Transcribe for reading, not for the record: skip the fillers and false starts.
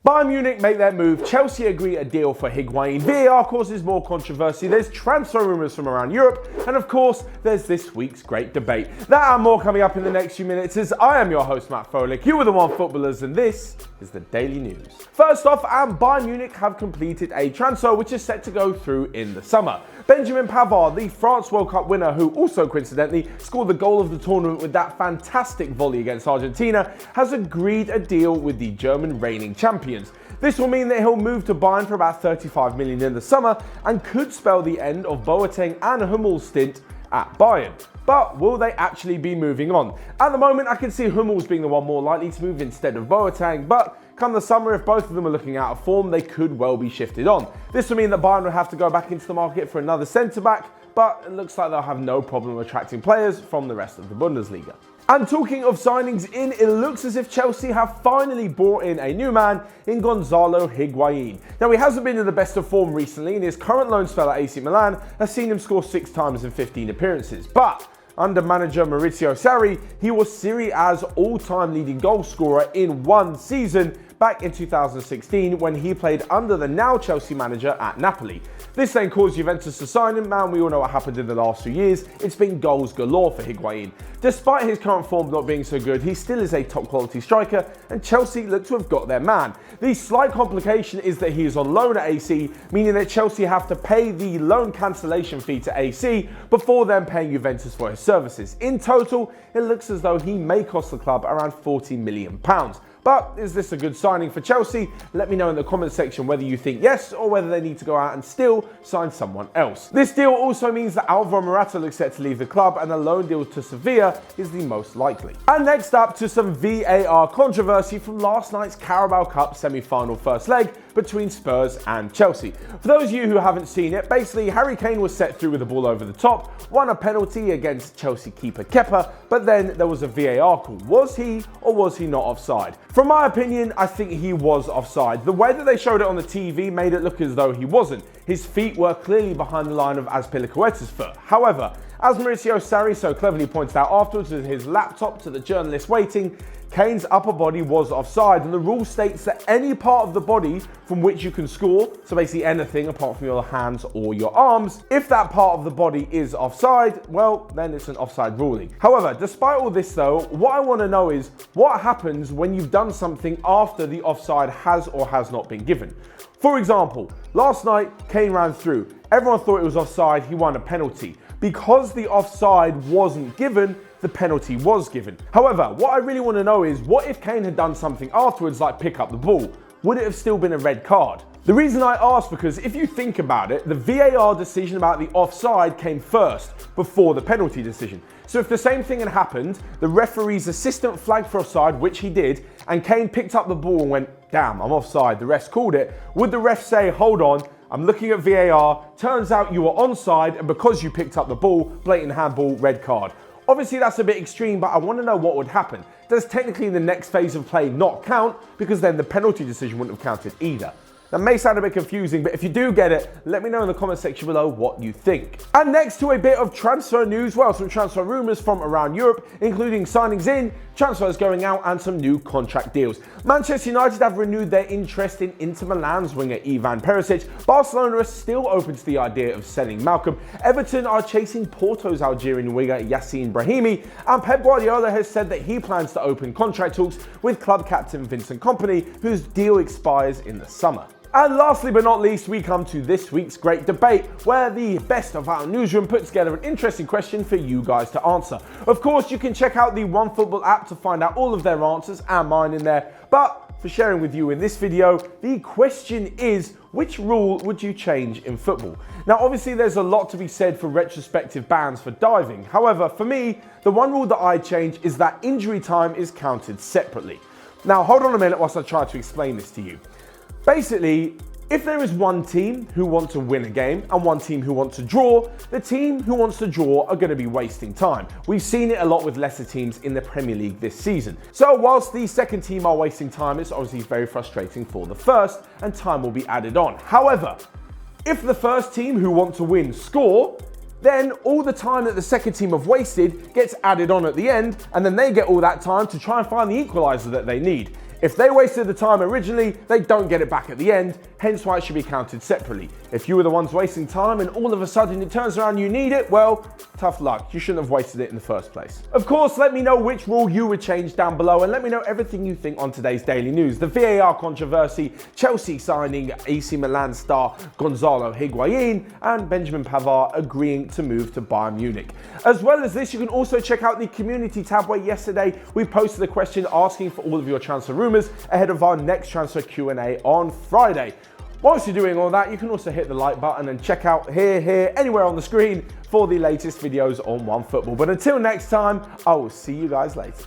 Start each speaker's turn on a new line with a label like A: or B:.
A: Bayern Munich make their move, Chelsea agree a deal for Higuain, VAR causes more controversy, there's transfer rumours from around Europe, and of course, there's this week's great debate. That and more coming up in the next few minutes as I am your host Matt Froelich, you are the One Footballers, and this is the Daily News. First off, Bayern Munich have completed a transfer which is set to go through in the summer. Benjamin Pavard, the France World Cup winner who also coincidentally scored the goal of the tournament with that fantastic volley against Argentina, has agreed a deal with the German reigning champions. This will mean that he'll move to Bayern for about 35 million in the summer and could spell the end of Boateng and Hummels' stint at Bayern. But will they actually be moving on? At the moment, I can see Hummels being the one more likely to move instead of Boateng, but come the summer, if both of them are looking out of form, they could well be shifted on. This will mean that Bayern will have to go back into the market for another centre-back, but it looks like they'll have no problem attracting players from the rest of the Bundesliga. And talking of signings in, it looks as if Chelsea have finally brought in a new man in Gonzalo Higuaín. Now, he hasn't been in the best of form recently, and his current loan spell at AC Milan has seen him score 6 times in 15 appearances. But under manager Maurizio Sarri, he was Serie A's all-time leading goal scorer in one season back in 2016 when he played under the now Chelsea manager at Napoli. This then caused Juventus to sign him, and we all know what happened in the last few years. It's been goals galore for Higuain. Despite his current form not being so good, he still is a top quality striker, and Chelsea look to have got their man. The slight complication is that he is on loan at AC, meaning that Chelsea have to pay the loan cancellation fee to AC before then paying Juventus for his services. In total, it looks as though he may cost the club around £40 million. But is this a good signing for Chelsea? Let me know in the comment section whether you think yes or whether they need to go out and still sign someone else. This deal also means that Alvaro Morata looks set to leave the club and a loan deal to Sevilla is the most likely. And next up to some VAR controversy from last night's Carabao Cup semi-final first leg between Spurs and Chelsea. For those of you who haven't seen it, basically Harry Kane was set through with the ball over the top, won a penalty against Chelsea keeper Kepa, but then there was a VAR call. Was he or was he not offside? From my opinion, I think he was offside. The way that they showed it on the TV made it look as though he wasn't. His feet were clearly behind the line of Azpilicueta's foot. However, as Maurizio Sarri so cleverly pointed out afterwards with his laptop to the journalist waiting, Kane's upper body was offside, and the rule states that any part of the body from which you can score, so basically anything apart from your hands or your arms, if that part of the body is offside, well, then it's an offside ruling. However, despite all this though, what I want to know is what happens when you've done something after the offside has or has not been given. For example, last night, Kane ran through. Everyone thought it was offside, he won a penalty. Because the offside wasn't given, the penalty was given. However, what I really want to know is, what if Kane had done something afterwards like pick up the ball? Would it have still been a red card? The reason I ask, because if you think about it, the VAR decision about the offside came first, before the penalty decision. So if the same thing had happened, the referee's assistant flagged for offside, which he did, and Kane picked up the ball and went, damn, I'm offside, the ref called it, would the ref say, hold on, I'm looking at VAR, turns out you were onside, and because you picked up the ball, blatant handball, red card? Obviously that's a bit extreme, but I want to know what would happen. Does technically the next phase of play not count? Because then the penalty decision wouldn't have counted either. That may sound a bit confusing, but if you do get it, let me know in the comment section below what you think. And next to a bit of transfer news, well, some transfer rumours from around Europe, including signings in, transfers going out, and some new contract deals. Manchester United have renewed their interest in Inter Milan's winger Ivan Perisic. Barcelona are still open to the idea of selling Malcolm. Everton are chasing Porto's Algerian winger Yassine Brahimi, and Pep Guardiola has said that he plans to open contract talks with club captain Vincent Kompany, whose deal expires in the summer. And lastly but not least, we come to this week's great debate, where the best of our newsroom put together an interesting question for you guys to answer. Of course, you can check out the Onefootball app to find out all of their answers and mine in there, but for sharing with you in this video, the question is, which rule would you change in football? Now, obviously there's a lot to be said for retrospective bans for diving. However, for me, the one rule that I'd change is that injury time is counted separately. Now, hold on a minute whilst I try to explain this to you. Basically, if there is one team who want to win a game and one team who wants to draw, the team who wants to draw are going to be wasting time. We've seen it a lot with lesser teams in the Premier League this season. So whilst the second team are wasting time, it's obviously very frustrating for the first, and time will be added on. However, if the first team who want to win score, then all the time that the second team have wasted gets added on at the end, and then they get all that time to try and find the equaliser that they need. If they wasted the time originally, they don't get it back at the end, hence why it should be counted separately. If you were the ones wasting time and all of a sudden it turns around you need it, well, tough luck. You shouldn't have wasted it in the first place. Of course, let me know which rule you would change down below, and let me know everything you think on today's daily news. The VAR controversy, Chelsea signing AC Milan star Gonzalo Higuain, and Benjamin Pavard agreeing to move to Bayern Munich. As well as this, you can also check out the community tab where yesterday we posted a question asking for all of your transfer rumours ahead of our next transfer Q&A on Friday. Whilst you're doing all that, you can also hit the like button and check out here, anywhere on the screen for the latest videos on Onefootball. But until next time, I will see you guys later.